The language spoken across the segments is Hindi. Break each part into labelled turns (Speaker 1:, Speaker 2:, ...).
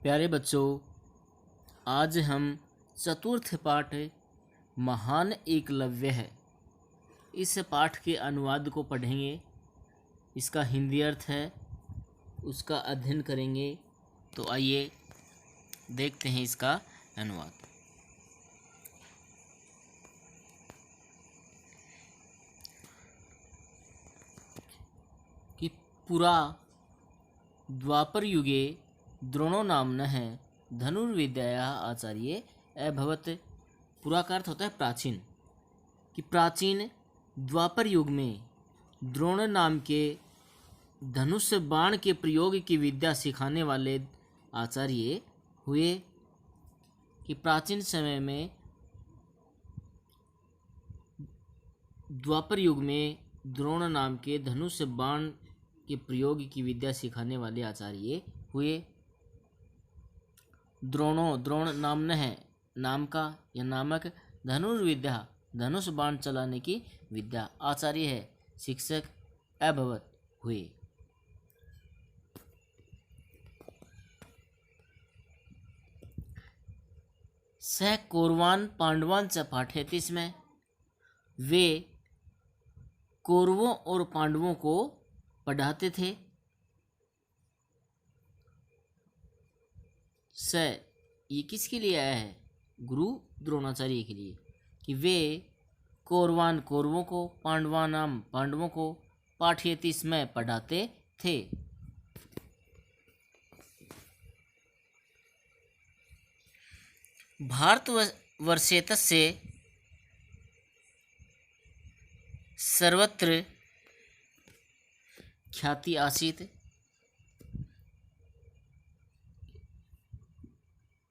Speaker 1: प्यारे बच्चों, आज हम चतुर्थ पाठ महान एकलव्य है इस पाठ के अनुवाद को पढ़ेंगे। इसका हिंदी अर्थ है, उसका अध्ययन करेंगे। तो आइए देखते हैं इसका अनुवाद। कि पुरा द्वापर युगे द्रोणो नाम्नः धनुर्विद्यायाः आचार्य अभवत्। पुरा का अर्थ होता है प्राचीन। कि प्राचीन द्वापर युग में द्रोण नाम के धनुष बाण के प्रयोग की विद्या सिखाने वाले आचार्य हुए। कि प्राचीन समय में द्वापर युग में द्रोण नाम के धनुष बाण के प्रयोग की विद्या सिखाने वाले आचार्य हुए। द्रोण नाम है, नाम का या नामक, धनुर्विद्या धनुष बाण चलाने की विद्या, आचार्य है, शिक्षक, अभवत हुए। सह कौरवान पांडवान च पाठयति स्म। वे कौरवों और पांडवों को पढ़ाते थे। स ये किसके लिए आया है? गुरु द्रोणाचार्य के लिए। कि वे कौरवान कौरवों को, पांडवानाम पांडवों को, पाठयति स्म पढ़ाते थे। भारतवर्षे तस्य सर्वत्र ख्याति आसीत्।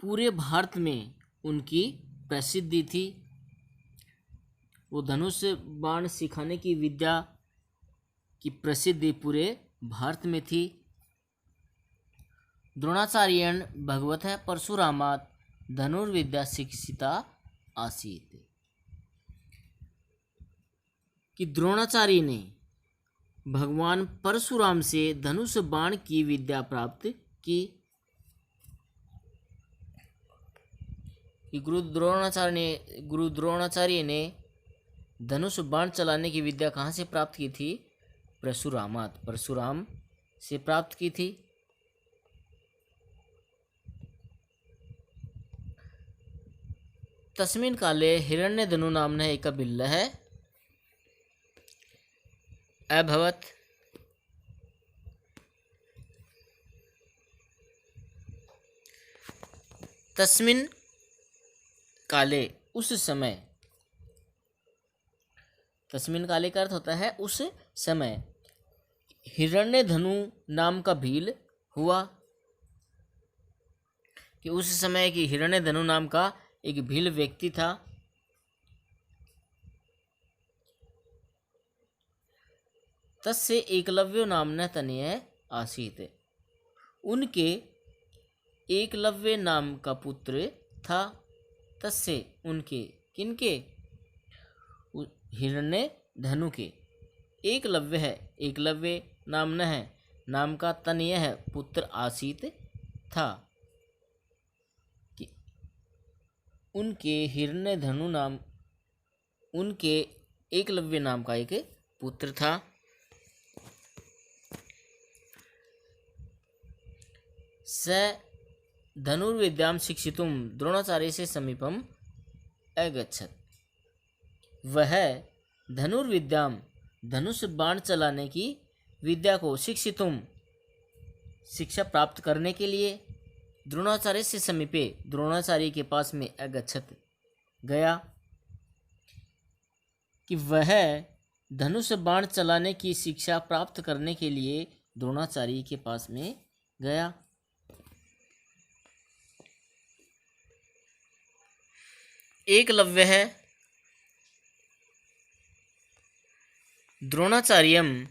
Speaker 1: पूरे भारत में उनकी प्रसिद्धि थी। वो धनुष बाण सिखाने की विद्या की प्रसिद्धि पूरे भारत में थी। द्रोणाचार्येण भगवतः परशुरामात् धनुर्विद्या शिक्षिता आसीत्। कि द्रोणाचार्य ने भगवान परशुराम से धनुष बाण की विद्या प्राप्त की। कि गुरु द्रोणाचार्य ने धनुष बाण चलाने की विद्या कहाँ से प्राप्त की थी? परशुराम से प्राप्त की थी। तस्मिन् काले हिरण्यधनु नाम्नः एकः बिल्लः अभवत्। तस्मिन् काले उस समय, तस्मिन् काले का अर्थ होता है उस समय, हिरण्यधनु नाम का भील हुआ। कि उस समय की हिरण्यधनु नाम का एक भील व्यक्ति था। तस्य एकलव्यो नाम्नः तनयः आसीत्। उनके एकलव्य नाम का पुत्र था। तस्य उनके, किनके? हिरण्यधनु के। एकलव्य है, एकलव्य नाम्नः है, नाम का, तनयः पुत्र, आसीत् था। कि उनके हिरण्यधनु नाम, उनके एकलव्य नाम का एक पुत्र था। स धनुर्विद्यां शिक्षितुं द्रोणाचार्यस्य समीपम् अगच्छत्। वह धनुर्विद्यां धनुष बाण चलाने की विद्या को शिक्षितुं शिक्षा प्राप्त करने के लिए द्रोणाचार्य से समीपे, द्रोणाचार्य के पास में, अगच्छत् गया। कि वह धनुष बाण चलाने की शिक्षा प्राप्त करने के लिए द्रोणाचार्य के पास में गया। एकलव्य है द्रोणाचार्यम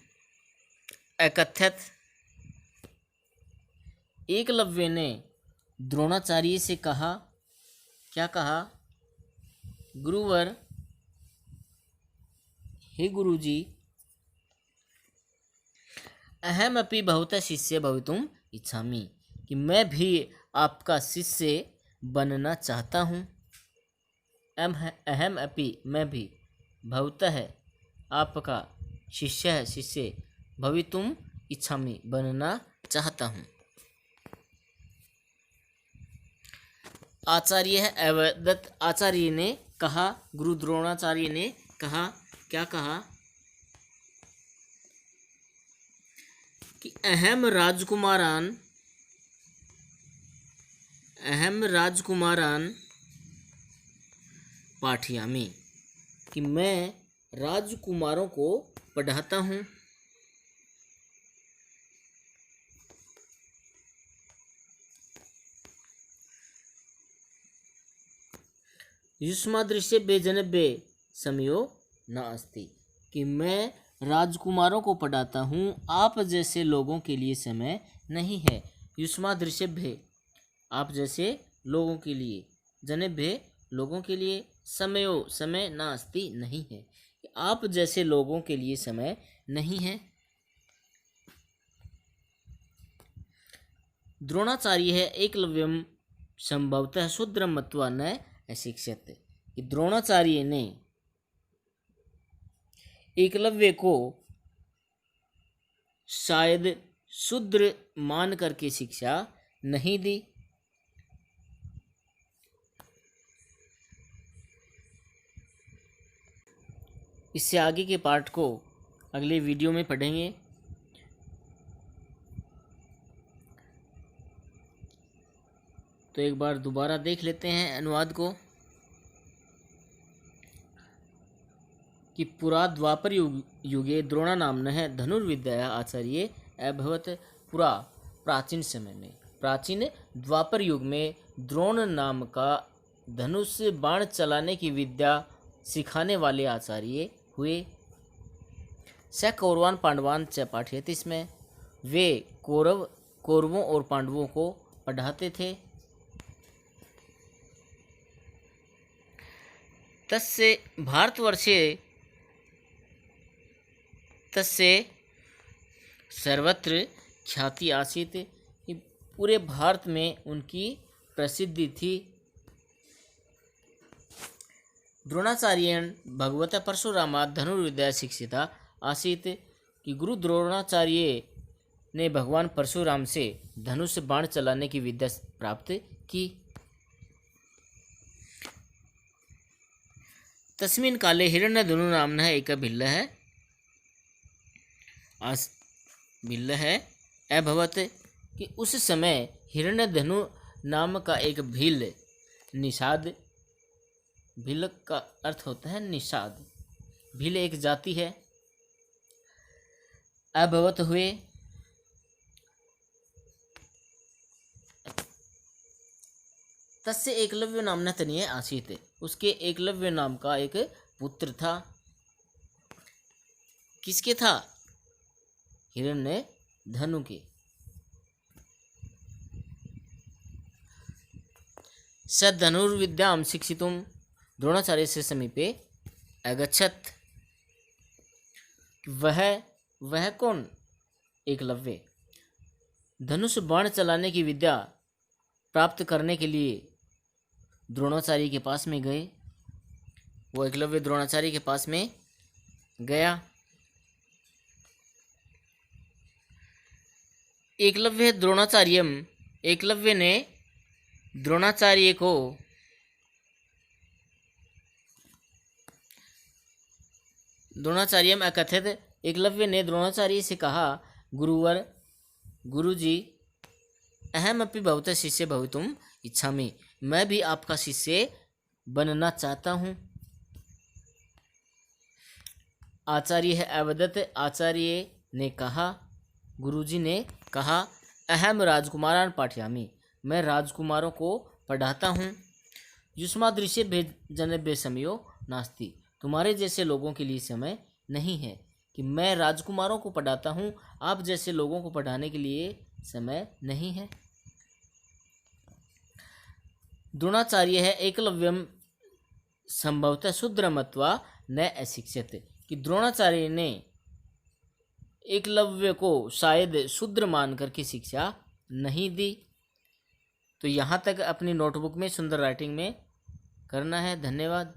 Speaker 1: अकथ्यत। एकलव्य ने द्रोणाचार्य से कहा, क्या कहा? गुरुवर, हे गुरुजी, अहमपि भवतः शिष्य भवितुम इच्छामि, कि मैं भी आपका शिष्य बनना चाहता हूँ। अहम अपि मैं भी भवतः आपका शिष्य भवितुम इच्छामि बनना चाहता हूँ। आचार्य है अवदत्त, आचार्य ने कहा, गुरु द्रोणाचार्य ने कहा, क्या कहा कि अहम राजकुमारान पाठयामि, कि मैं राजकुमारों को पढ़ाता हूँ। युष्मादृश्येभ्यः जनेभ्यः समयो न अस्ति, कि मैं राजकुमारों को पढ़ाता हूँ, आप जैसे लोगों के लिए समय नहीं है। युष्मादृश्येभ्यः, आप जैसे लोगों के लिए, जनेभ्यः लोगों के लिए, समय नास्ति नहीं है, आप जैसे लोगों के लिए समय नहीं है। द्रोणाचार्य है एकलव्यम संभवतः शूद्रम मत्वा न अशिक्षित, कि द्रोणाचार्य ने एकलव्य को शायद शूद्र मान करके शिक्षा नहीं दी। इससे आगे के पार्ट को अगले वीडियो में पढ़ेंगे। तो एक बार दोबारा देख लेते हैं अनुवाद को, कि पुरा द्वापर युगे द्रोणा नाम्नः धनुर्विद्या आचार्य अभवत्। पुरा प्राचीन समय में, प्राचीन द्वापर युग में द्रोण नाम का धनुष बाण चलाने की विद्या सिखाने वाले आचार्य हुए। स कौरवान पांडवान च पाठयति, इसमें वे कौरवों और पांडवों को पढ़ाते थे। तस्य भारतवर्षे तस्य सर्वत्र ख्याति आसीत, पूरे भारत में उनकी प्रसिद्धि थी। द्रोणाचार्येण भगवता परशुरामात् धनुर्विद्या शिक्षिता आसीत, कि गुरु द्रोणाचार्य ने भगवान परशुराम से धनुष बाण चलाने की विद्या प्राप्त की। तस्मिन् काले हिरण्यधनु नाम्नः एकः भिल्लः अभवत्, कि उस समय हिरण्यधनु नाम का एक भील, निषाद, भील का अर्थ होता है निषाद, भील एक जाति है, अभवत हुए। तस्य एकलव्य नामना तनये आसीत, उसके एकलव्य नाम का एक पुत्र था। किसके था? हिरण्यधनु के। स धनुर्विद्यां शिक्षितुं द्रोणाचार्य से समीपे अगच्छत्, वह कौन? एकलव्य धनुष बाण चलाने की विद्या प्राप्त करने के लिए द्रोणाचार्य के पास में गए। वो एकलव्य द्रोणाचार्य के पास में गया। एकलव्य ने द्रोणाचार्य को द्रोणाचार्यम अकथित, एकलव्य ने द्रोणाचार्य से कहा, गुरुवर, गुरुजी, अहमपि भवतः शिष्य भवितुम इच्छामि, मैं भी आपका शिष्य बनना चाहता हूँ। आचार्य है अवदत्त, आचार्य ने कहा, गुरुजी ने कहा, अहम राजकुमारान पाठयामि, मैं राजकुमारों को पढ़ाता हूँ। युष्मादृश्येभ्यः जनेभ्यः समयो नास्ति, तुम्हारे जैसे लोगों के लिए समय नहीं है, कि मैं राजकुमारों को पढ़ाता हूँ, आप जैसे लोगों को पढ़ाने के लिए समय नहीं है। द्रोणाचार्य है एकलव्यम संभवतः शूद्रमत्वा न अशिक्षित, कि द्रोणाचार्य ने एकलव्य को शायद शूद्र मान करके शिक्षा नहीं दी। तो यहाँ तक अपनी नोटबुक में सुंदर राइटिंग में करना है। धन्यवाद।